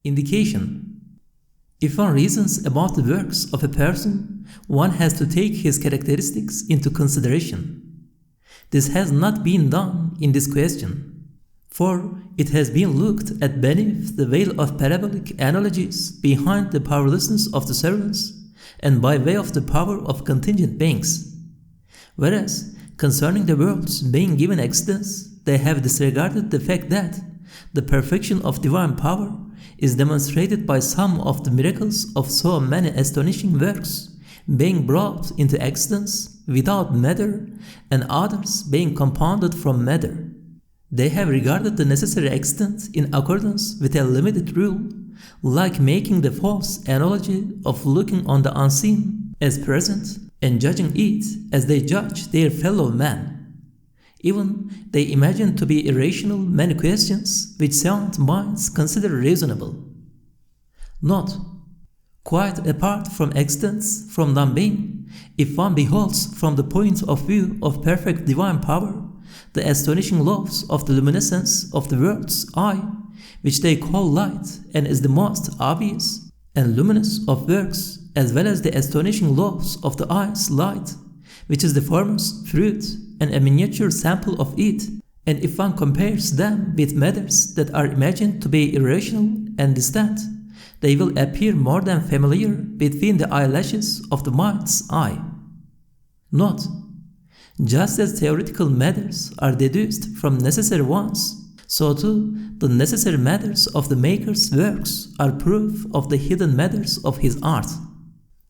Indication: if one reasons about the works of a person, one has to take his characteristics into consideration. This has not been done in this question, for it has been looked at beneath the veil of parabolic analogies behind the powerlessness of the servants and by way of the power of contingent beings. Whereas, concerning the worlds being given existence, they have disregarded the fact that the perfection of divine power is demonstrated by some of the miracles of so many astonishing works being brought into existence without matter and others being compounded from matter. They have regarded the necessary extent in accordance with a limited rule, like making the false analogy of looking on the unseen as present and judging it as they judge their fellow man. Even they imagine to be irrational many questions which sound minds consider reasonable. Note: quite apart from existence from non-being, if one beholds from the point of view of perfect divine power the astonishing laws of the luminescence of the world's eye, which they call light and is the most obvious and luminous of works, as well as the astonishing laws of the eye's light, which is the foremost fruit and a miniature sample of it, and if one compares them with matters that are imagined to be irrational and distant, they will appear more than familiar between the eyelashes of the mind's eye. Note: just as theoretical matters are deduced from necessary ones, so too the necessary matters of the maker's works are proof of the hidden matters of his art.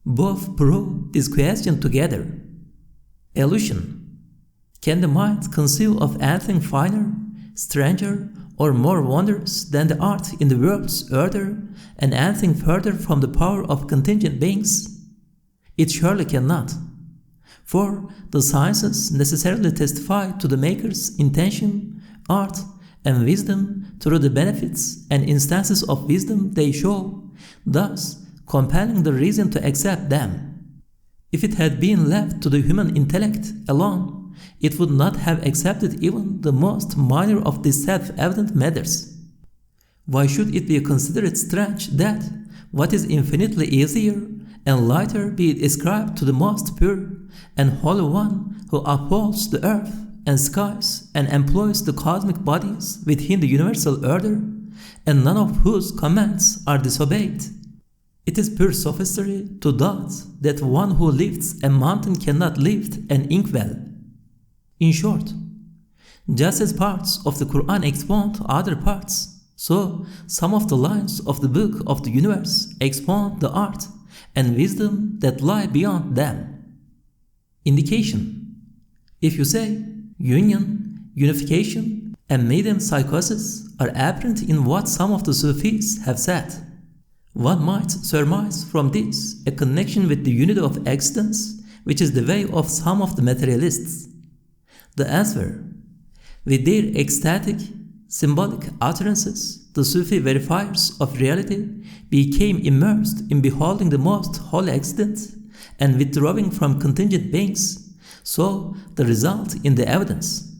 Both prove this question together. Allusion: can the mind conceive of anything finer, stranger, or more wondrous than the art in the world's order, and anything further from the power of contingent beings? It surely cannot. For the sciences necessarily testify to the maker's intention, art, and wisdom through the benefits and instances of wisdom they show, thus compelling the reason to accept them. If it had been left to the human intellect alone, it would not have accepted even the most minor of these self-evident matters. Why should it be considered strange that what is infinitely easier and lighter be ascribed to the most pure and holy one who upholds the earth and skies and employs the cosmic bodies within the universal order, and none of whose commands are disobeyed? It is pure sophistry to doubt that one who lifts a mountain cannot lift an inkwell. In short, just as parts of the Qur'an expound other parts, so some of the lines of the book of the universe expound the art and wisdom that lie beyond them. Indication: if you say union, unification, and metempsychosis are apparent in what some of the Sufis have said, one might surmise from this a connection with the unity of existence, which is the way of some of the materialists. The answer: with their ecstatic, symbolic utterances, the Sufi verifiers of reality became immersed in beholding the most holy existence and withdrawing from contingent beings, so the result in the evidence.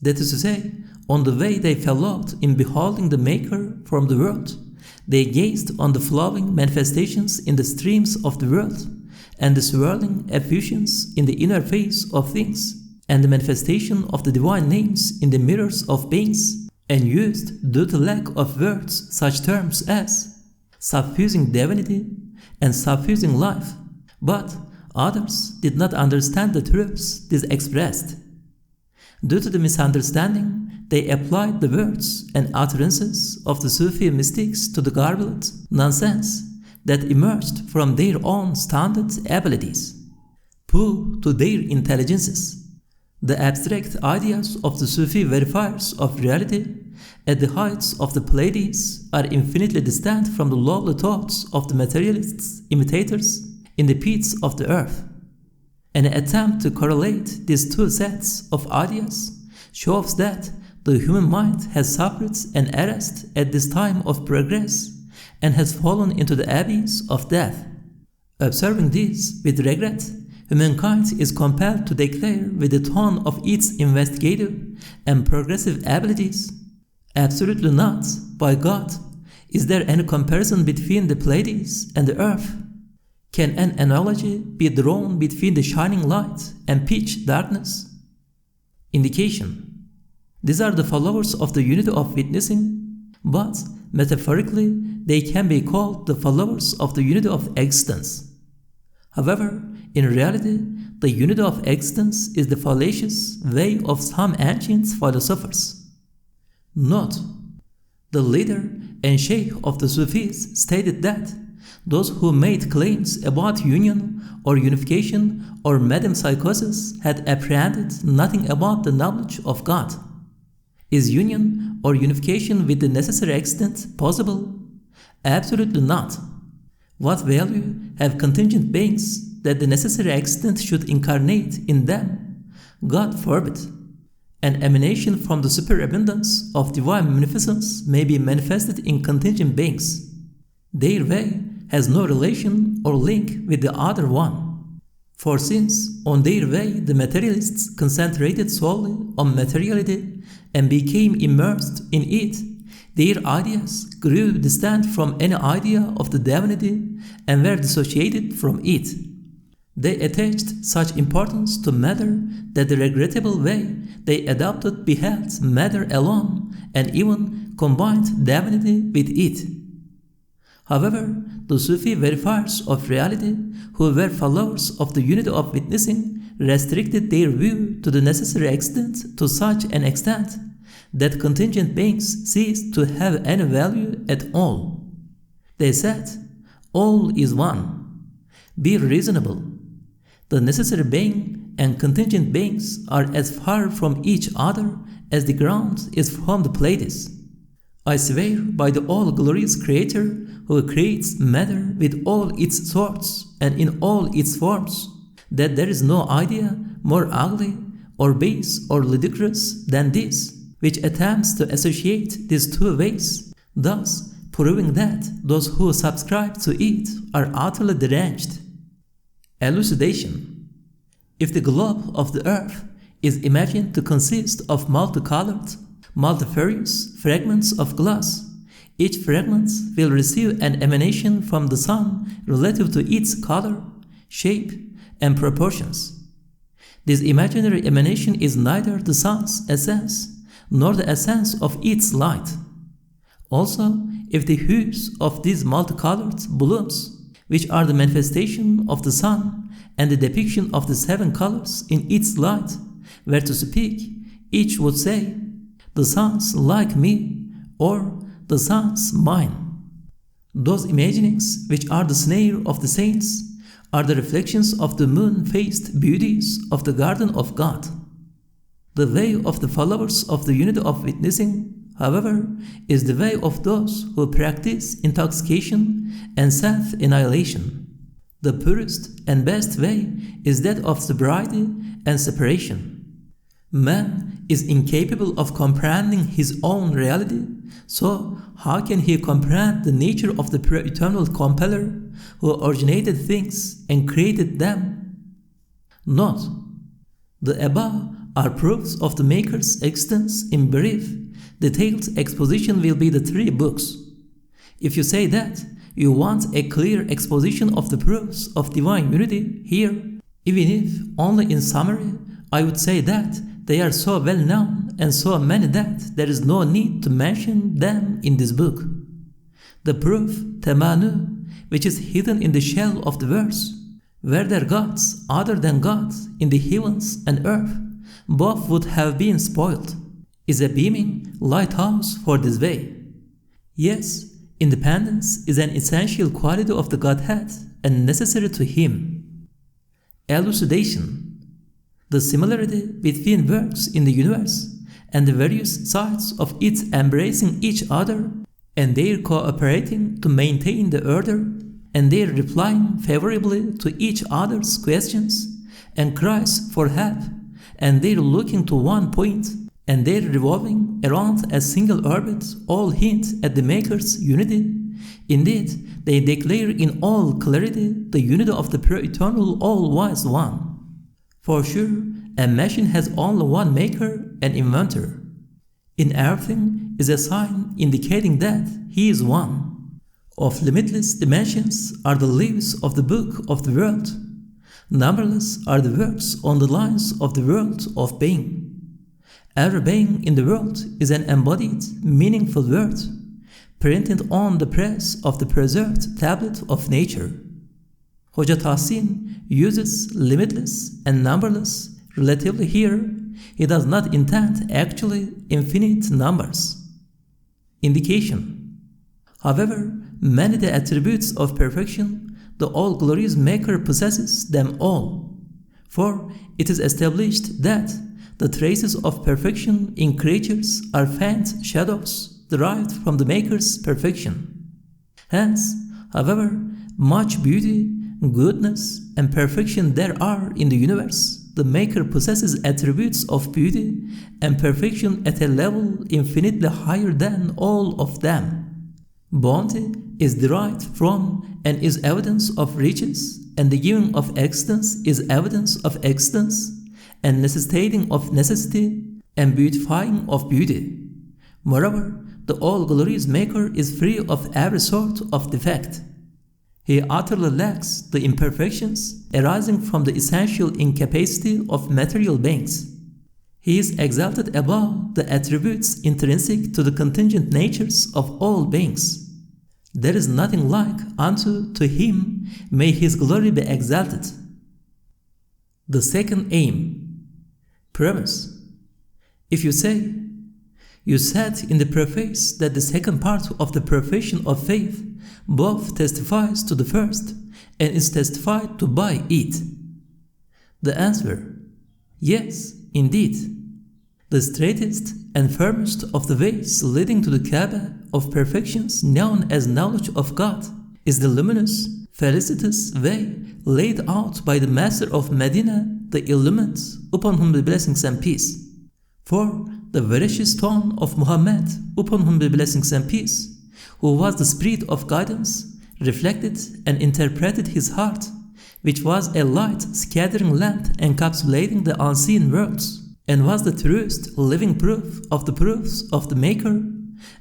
That is to say, on the way they fell out in beholding the Maker from the world, they gazed on the flowing manifestations in the streams of the world, and the swirling effusions in the inner face of things, and the manifestation of the divine names in the mirrors of beings, and used, due to lack of words, such terms as suffusing divinity and suffusing life, but others did not understand the truths this expressed. Due to the misunderstanding, they applied the words and utterances of the Sufi mystics to the garbled nonsense that emerged from their own standard abilities. Woe to their intelligences! The abstract ideas of the Sufi verifiers of reality at the heights of the Pleiades are infinitely distant from the lowly thoughts of the materialists' imitators in the pits of the earth. An attempt to correlate these two sets of ideas shows that the human mind has suffered an arrest at this time of progress and has fallen into the abyss of death. Observing this with regret, humankind is compelled to declare with the tone of its investigative and progressive abilities, absolutely not, by God, Is there any comparison between the Pleiades and the earth? Can an analogy be drawn between the shining light and pitch darkness? Indication: these are the followers of the unity of witnessing, but metaphorically they can be called the followers of the unity of existence. However, in reality, the unity of existence is the fallacious way of some ancient philosophers. Note: the leader and sheikh of the Sufis stated that those who made claims about union or unification or metempsychosis had apprehended nothing about the knowledge of God. Is union or unification with the necessary extent possible? Absolutely not. What value have contingent beings that the necessary extent should incarnate in them? God forbid. An emanation from the superabundance of divine munificence may be manifested in contingent beings. Their way has no relation or link with the other one. For since on their way the materialists concentrated solely on materiality and became immersed in it, their ideas grew distant from any idea of the divinity and were dissociated from it. They attached such importance to matter that the regrettable way they adopted beheld matter alone and even combined divinity with it. However, the Sufi verifiers of reality, who were followers of the unity of witnessing, restricted their view to the necessary extent to such an extent that contingent beings ceased to have any value at all. They said, "All is one. Be reasonable. The necessary being and contingent beings are as far from each other as the ground is from the Pleiades. I swear by the all-glorious Creator who creates matter with all its sorts and in all its forms, that there is no idea more ugly or base or ludicrous than this, which attempts to associate these two ways, thus proving that those who subscribe to it are utterly deranged." Elucidation: if the globe of the earth is imagined to consist of multicolored, multifarious fragments of glass, each fragment will receive an emanation from the sun relative to its color, shape, and proportions. This imaginary emanation is neither the sun's essence nor the essence of its light. Also, if the hues of these multicolored blooms, which are the manifestation of the sun and the depiction of the seven colors in its light, were to speak, each would say, "The sun's like me," or "The sun's mine." Those imaginings, which are the snare of the saints, are the reflections of the moon-faced beauties of the garden of God. The way of the followers of the unity of witnessing, however, is the way of those who practice intoxication and self-annihilation. The purest and best way is that of sobriety and separation. Man is incapable of comprehending his own reality, so how can he comprehend the nature of the eternal compeller who originated things and created them? Note: the above are proofs of the Maker's existence in brief. Detailed exposition will be the 3 books. If you say that you want a clear exposition of the proofs of divine unity here, even if only in summary, I would say that they are so well known and so many that there is no need to mention them in this book. The proof, Temanu, which is hidden in the shell of the verse, were there gods other than God in the heavens and earth, both would have been spoiled, is a beaming lighthouse for this way. Yes, independence is an essential quality of the Godhead and necessary to Him. Elucidation: the similarity between works in the universe and the various sides of it embracing each other and their cooperating to maintain the order and their replying favorably to each other's questions and cries for help and their looking to one point and their revolving around a single orbit all hint at the Maker's unity. Indeed, they declare in all clarity the unity of the pure eternal all-wise one. For sure, a machine has only one maker and inventor. In everything is a sign indicating that He is one. Of limitless dimensions are the leaves of the book of the world. Numberless are the works on the lines of the world of being. Every being in the world is an embodied, meaningful word, printed on the press of the preserved tablet of nature. Hoca Tahsin uses limitless and numberless relatively here. He does not intend actually infinite numbers. Indication. However, many the attributes of perfection, the all-glorious Maker possesses them all. For it is established that the traces of perfection in creatures are faint shadows derived from the Maker's perfection. Hence, however much beauty, goodness, and perfection there are in the universe, the Maker possesses attributes of beauty and perfection at a level infinitely higher than all of them. Bounty is derived from and is evidence of riches, and the giving of existence is evidence of existence, and necessitating of necessity, and beautifying of beauty. Moreover, the all-glorious Maker is free of every sort of defect. He utterly lacks the imperfections arising from the essential incapacity of material beings. He is exalted above the attributes intrinsic to the contingent natures of all beings. There is nothing like unto to Him, may His glory be exalted. The second aim. Premise. If you say, you said in the preface that the second part of the profession of faith both testifies to the first and is testified to by it. The answer, yes, indeed. The straightest and firmest of the ways leading to the Kaaba of perfections known as knowledge of God is the luminous, felicitous way laid out by the Master of Medina, the illumined, upon whom be blessings and peace. For the veracious tone of Muhammad, upon whom be blessings and peace, who was the spirit of guidance, reflected and interpreted his heart, which was a light scattering lamp encapsulating the unseen worlds, and was the truest living proof of the proofs of the Maker,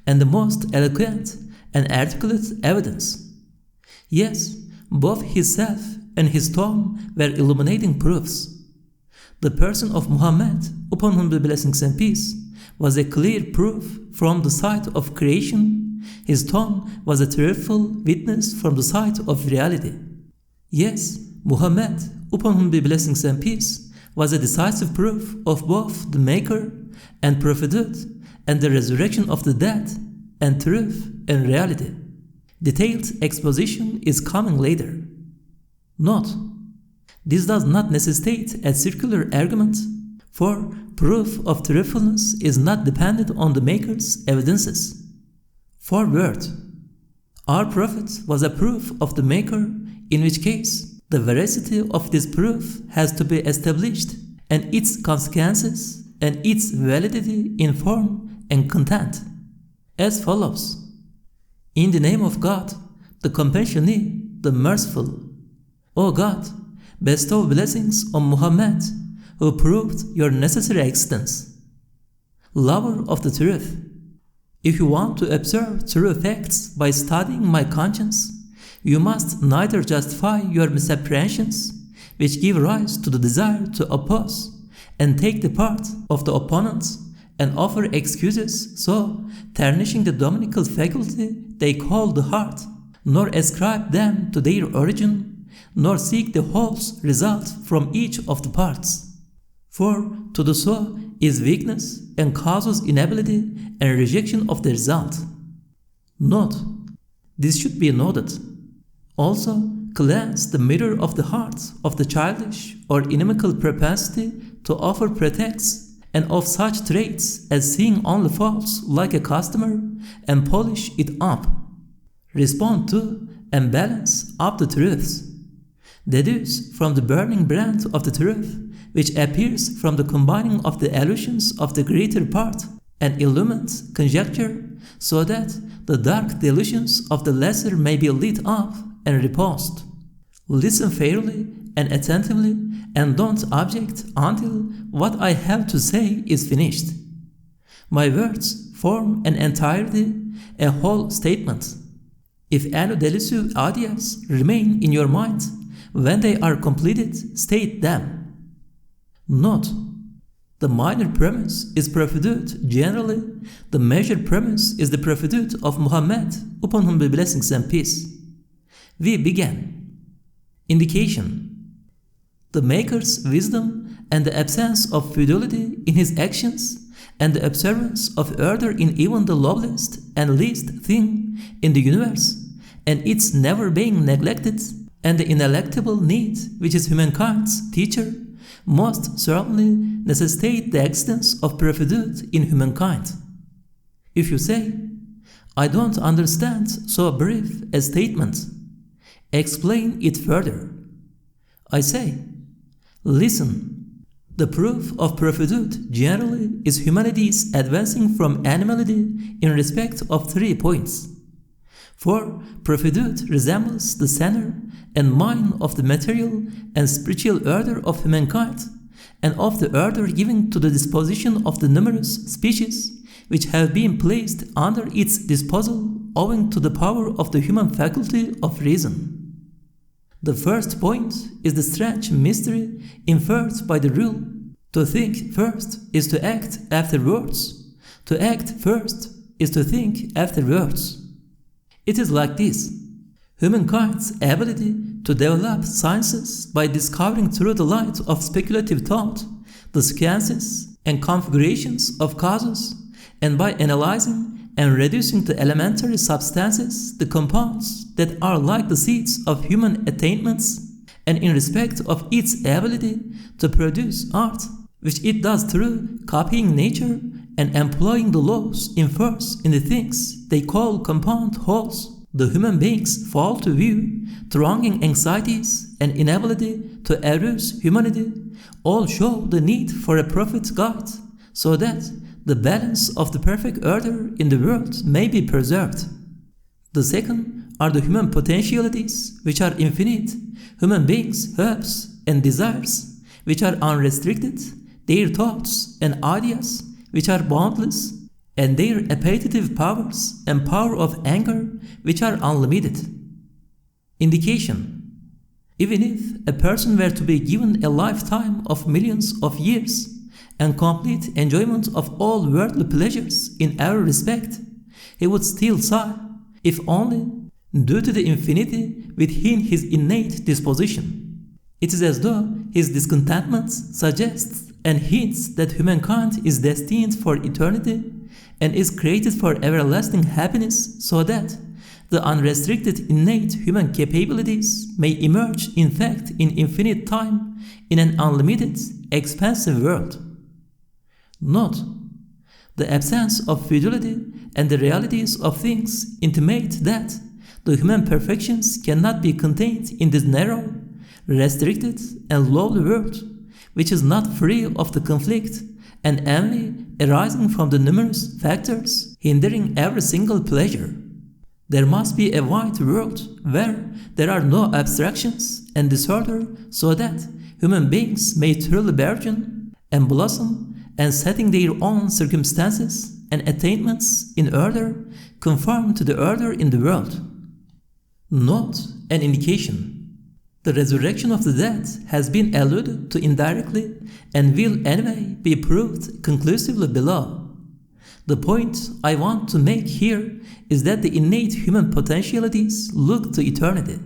and the most eloquent and articulate evidence. Yes, both his self and his tone were illuminating proofs. The person of Muhammad, upon whom be blessings and peace, was a clear proof from the sight of creation. His tone was a truthful witness from the sight of reality. Yes, Muhammad, upon whom be blessings and peace, was a decisive proof of both the Maker and prophethood and the resurrection of the dead, and truth and reality. Detailed exposition is coming later. Note: this does not necessitate a circular argument, for proof of truthfulness is not dependent on the Maker's evidences. For word, our prophet was a proof of the Maker, in which case the veracity of this proof has to be established, and its consequences and its validity in form and content, as follows. In the name of God, the compassionate, the merciful. O God, bestow blessings on Muhammad, who proved your necessary existence. Lover of the truth, if you want to observe true facts by studying my conscience, you must neither justify your misapprehensions, which give rise to the desire to oppose and take the part of the opponents, and offer excuses, so tarnishing the dominical faculty they call the heart, nor ascribe them to their origin, nor seek the whole's result from each of the parts. For to do so is weakness and causes inability and rejection of the result. Note: this should be noted. Also, cleanse the mirror of the heart of the childish or inimical propensity to offer pretexts, and of such traits as seeing only faults like a customer, and polish it up. Respond to and balance up the truths. Deduce from the burning brand of the truth, which appears from the combining of the allusions of the greater part, an illumined conjecture, so that the dark delusions of the lesser may be lit up and reposed. Listen fairly and attentively, and don't object until what I have to say is finished. My words form an entirety, a whole statement. If any delusive ideas remain in your mind, when they are completed, state them. Note: the minor premise is prophethood generally, the major premise is the prophethood of Muhammad, upon whom be blessings and peace. We begin. Indication: the Maker's wisdom and the absence of fidelity in his actions, and the observance of order in even the lowliest and least thing in the universe, and its never being neglected, and the ineluctable need which is humankind's teacher, most certainly necessitate the existence of prophethood in humankind. If you say, I don't understand so brief a statement, explain it further. I say, listen. The proof of prophethood generally is humanity's advancing from animality in respect of 3 points. For prophethood resembles the center and mind of the material and spiritual order of humankind, and of the order given to the disposition of the numerous species which have been placed under its disposal owing to the power of the human faculty of reason. The first point is the strange mystery inferred by the rule: to think first is to act afterwards. To act first is to think afterwards. It is like this: humankind's ability to develop sciences by discovering through the light of speculative thought the sequences and configurations of causes, and by analyzing and reducing to elementary substances the compounds that are like the seeds of human attainments, and in respect of its ability to produce art, which it does through copying nature and employing the laws infers in the things they call compound wholes, the human beings fall to view, thronging anxieties and inability to arouse humanity, all show the need for a prophet guide, so that the balance of the perfect order in the world may be preserved. The second are the human potentialities, which are infinite, human beings' hopes and desires, which are unrestricted, their thoughts and ideas, which are boundless, and their appetitive powers and power of anger, which are unlimited. Indication: even if a person were to be given a lifetime of millions of years, and complete enjoyment of all worldly pleasures in every respect, he would still sigh, if only due to the infinity within his innate disposition. It is as though his discontentment suggests and hints that humankind is destined for eternity and is created for everlasting happiness, so that the unrestricted innate human capabilities may emerge in fact in infinite time in an unlimited, expansive world. Note: the absence of fidelity and the realities of things intimate that the human perfections cannot be contained in this narrow, restricted, and lowly world, which is not free of the conflict and envy arising from the numerous factors hindering every single pleasure. There must be a wide world where there are no abstractions and disorder, so that human beings may truly burgeon and blossom, and setting their own circumstances and attainments in order, conform to the order in the world. Note an indication: the resurrection of the dead has been alluded to indirectly and will anyway be proved conclusively below. The point I want to make here is that the innate human potentialities look to eternity.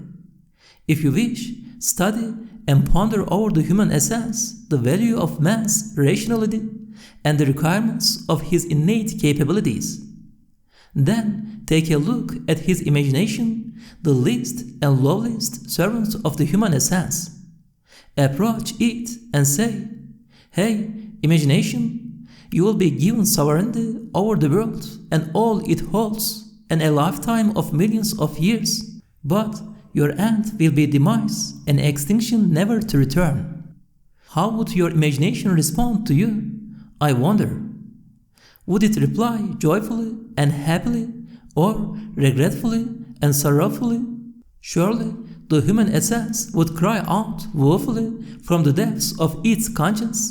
If you wish, study and ponder over the human essence, the value of man's rationality, and the requirements of his innate capabilities. Then take a look at his imagination, the least and lowliest servant of the human essence. Approach it and say, "Hey, imagination, you will be given sovereignty over the world and all it holds, and a lifetime of millions of years, but your end will be demise and extinction never to return. How would your imagination respond to you? I wonder. Would it reply joyfully and happily, or regretfully and sorrowfully? Surely the human essence would cry out woefully from the depths of its conscience,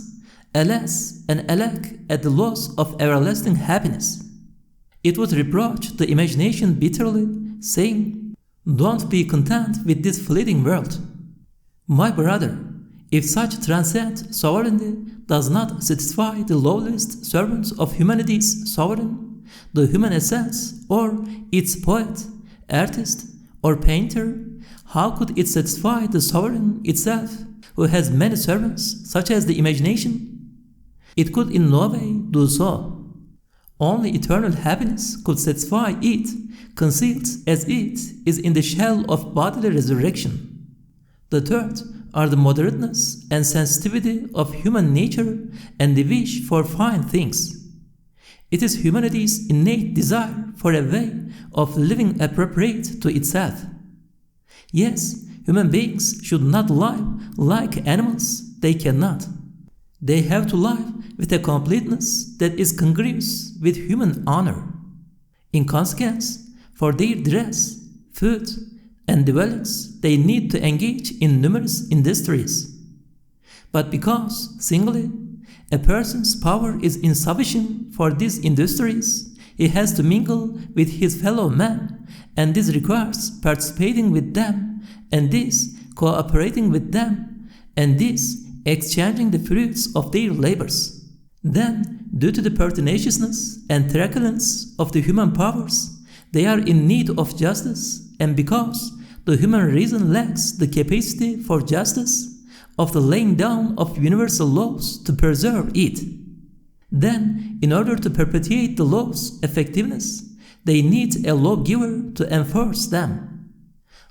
Alas and alack at the loss of everlasting happiness. It would reproach the imagination bitterly, saying, "Don't be content with this fleeting world." My brother, if such transcendent sovereignty does not satisfy the lowliest servants of humanity's sovereign, the human essence, or its poet, artist, or painter, how could it satisfy the sovereign itself, who has many servants, such as the imagination? It could in no way do so. Only eternal happiness could satisfy it, concealed as it is in the shell of bodily resurrection. The third are the moderateness and sensitivity of human nature and the wish for fine things. It is humanity's innate desire for a way of living appropriate to itself. Yes, human beings should not live like animals. They cannot. They have to live with a completeness that is congruous with human honor. In consequence, for their dress, food, and dwellings, they need to engage in numerous industries. But because, singly, a person's power is insufficient for these industries, he has to mingle with his fellow men, and this requires participating with them, and this cooperating with them, and this exchanging the fruits of their labors. Then, due to the pertinaciousness and truculence of the human powers, they are in need of justice, and because the human reason lacks the capacity for justice, of the laying down of universal laws to preserve it. Then, in order to perpetuate the law's effectiveness, they need a lawgiver to enforce them.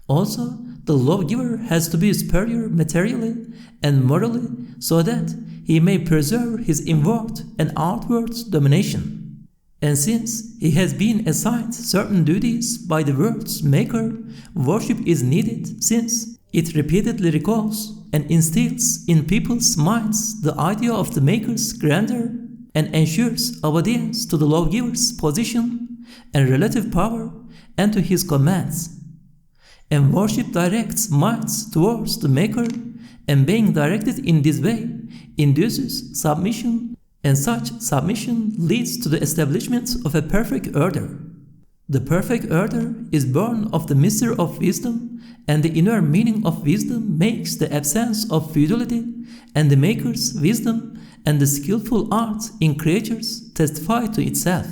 Also, the lawgiver has to be superior materially and morally so that he may preserve his inward and outward domination. And since he has been assigned certain duties by the world's maker, worship is needed since it repeatedly recalls and instills in people's minds the idea of the maker's grandeur and ensures obedience to the lawgiver's position and relative power and to his commands. And worship directs minds towards the maker, and being directed in this way induces submission, and such submission leads to the establishment of a perfect order. The perfect order is born of the mystery of wisdom, and the inner meaning of wisdom makes the absence of futility, and the maker's wisdom and the skillful art in creatures testify to itself.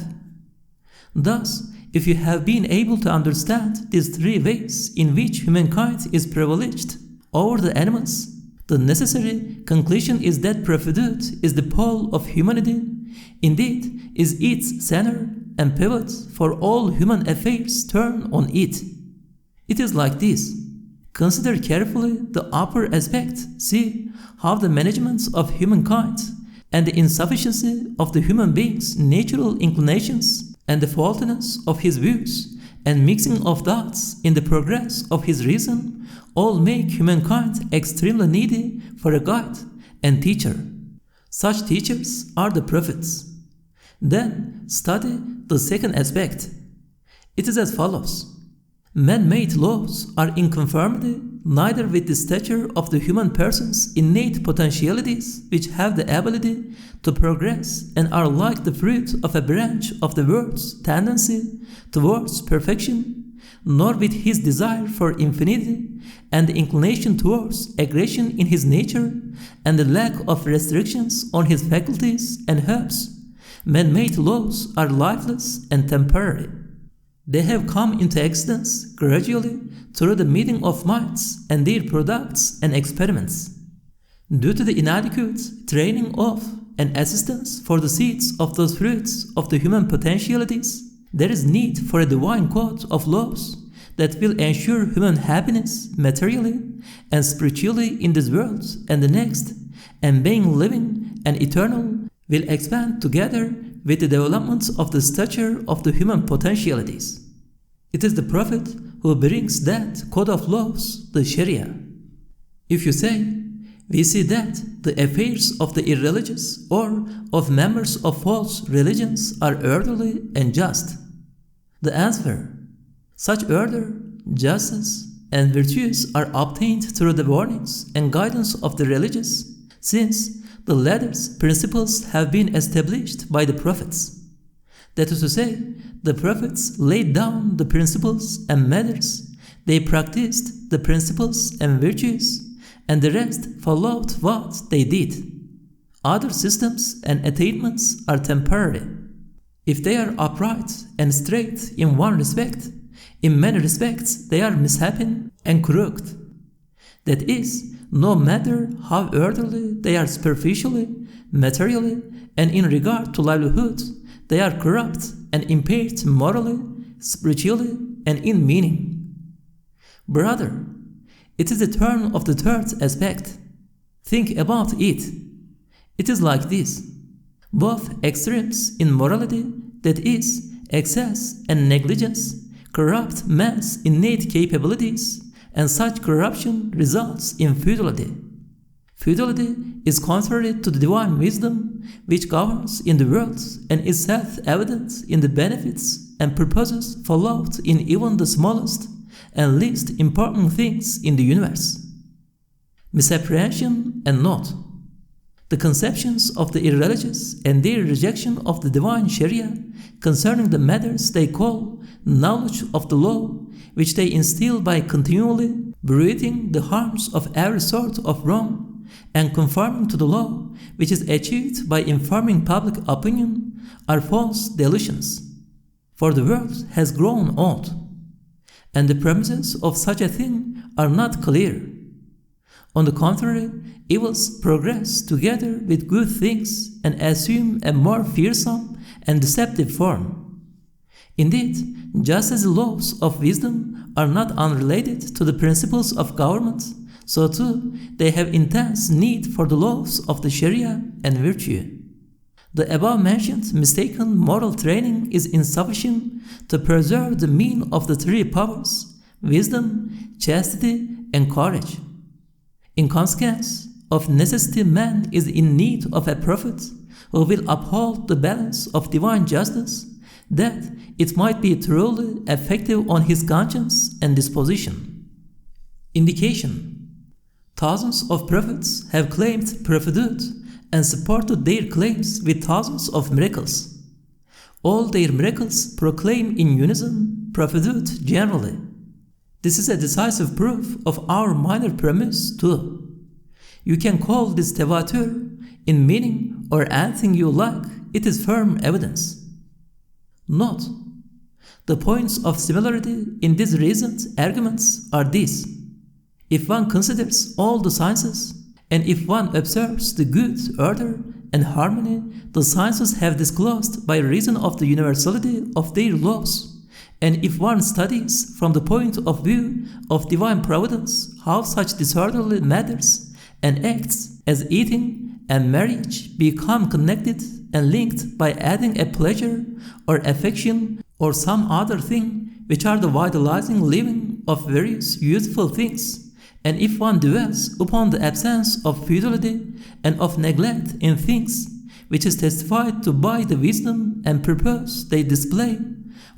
Thus, if you have been able to understand these three ways in which humankind is privileged over the animals, the necessary conclusion is that prophethood is the pole of humanity, indeed is its center and pivot, for all human affairs turn on it. It is like this. Consider carefully the upper aspect, see how the management of humankind and the insufficiency of the human being's natural inclinations and the faultiness of his views and mixing of thoughts in the progress of his reason all make humankind extremely needy for a guide and teacher. Such teachers are the prophets. Then study the second aspect. It is as follows. Man-made laws are in conformity neither with the stature of the human person's innate potentialities, which have the ability to progress and are like the fruit of a branch of the world's tendency towards perfection, nor with his desire for infinity and the inclination towards aggression in his nature and the lack of restrictions on his faculties and hopes. Man-made laws are lifeless and temporary. They have come into existence gradually through the meeting of minds and their products and experiments. Due to the inadequate training of and assistance for the seeds of those fruits of the human potentialities, there is need for a divine code of laws that will ensure human happiness materially and spiritually in this world and the next, and being living and eternal will expand together with the development of the stature of the human potentialities. It is the Prophet who brings that code of laws, the Sharia. If you say, we see that the affairs of the irreligious or of members of false religions are orderly and just. The answer, such order, justice, and virtues are obtained through the warnings and guidance of the religious, since the latter's principles have been established by the prophets. That is to say, the prophets laid down the principles and matters, they practiced the principles and virtues, and the rest followed what they did. Other systems and attainments are temporary. If they are upright and straight in one respect, in many respects they are misshapen and crooked. That is, no matter how orderly they are superficially, materially, and in regard to livelihood, they are corrupt and impaired morally, spiritually, and in meaning. Brother, it is the turn of the third aspect. Think about it. It is like this. Both extremes in morality, that is, excess and negligence, corrupt man's innate capabilities, and such corruption results in futility. Futility is contrary to the divine wisdom which governs in the world and is self-evident in the benefits and purposes followed in even the smallest and least important things in the universe. Misapprehension and note. The conceptions of the irreligious and their rejection of the divine Sharia concerning the matters they call knowledge of the law, which they instill by continually breathing the harms of every sort of wrong and conforming to the law, which is achieved by informing public opinion, are false delusions. For the world has grown old, and the premises of such a thing are not clear. On the contrary, evils progress together with good things and assume a more fearsome and deceptive form. Indeed, just as the laws of wisdom are not unrelated to the principles of government, so too they have intense need for the laws of the Sharia and virtue. The above-mentioned mistaken moral training is insufficient to preserve the mean of the three powers, wisdom, chastity, and courage. In consequence, of necessity man is in need of a prophet who will uphold the balance of divine justice, that it might be truly effective on his conscience and disposition. Indication: thousands of prophets have claimed prophethood and supported their claims with thousands of miracles. All their miracles proclaim in unison prophethood generally. This is a decisive proof of our minor premise too. You can call this tawatur in meaning or anything you like, it is firm evidence. Note: the points of similarity in these recent arguments are these. If one considers all the sciences, and if one observes the good order and harmony the sciences have disclosed by reason of the universality of their laws, and if one studies from the point of view of divine providence how such disorderly matters and acts as eating and marriage become connected and linked by adding a pleasure or affection or some other thing which are the vitalizing living of various useful things, and if one dwells upon the absence of futility and of neglect in things, which is testified to by the wisdom and purpose they display,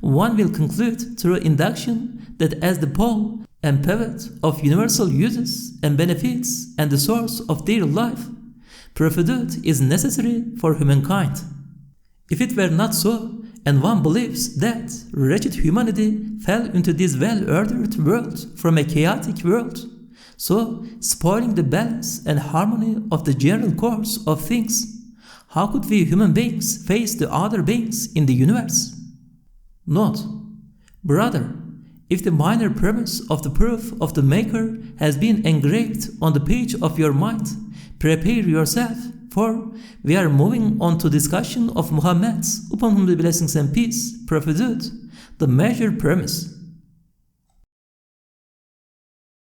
one will conclude through induction that as the pole and pivot of universal uses and benefits and the source of their life, prophethood is necessary for humankind. If it were not so, and one believes that wretched humanity fell into this well-ordered world from a chaotic world, so spoiling the balance and harmony of the general course of things, how could we human beings face the other beings in the universe? Note: brother, if the minor premise of the proof of the Maker has been engraved on the page of your mind, prepare yourself, for we are moving on to discussion of Muhammad's, upon whom the blessings and peace, prophethood, the major premise.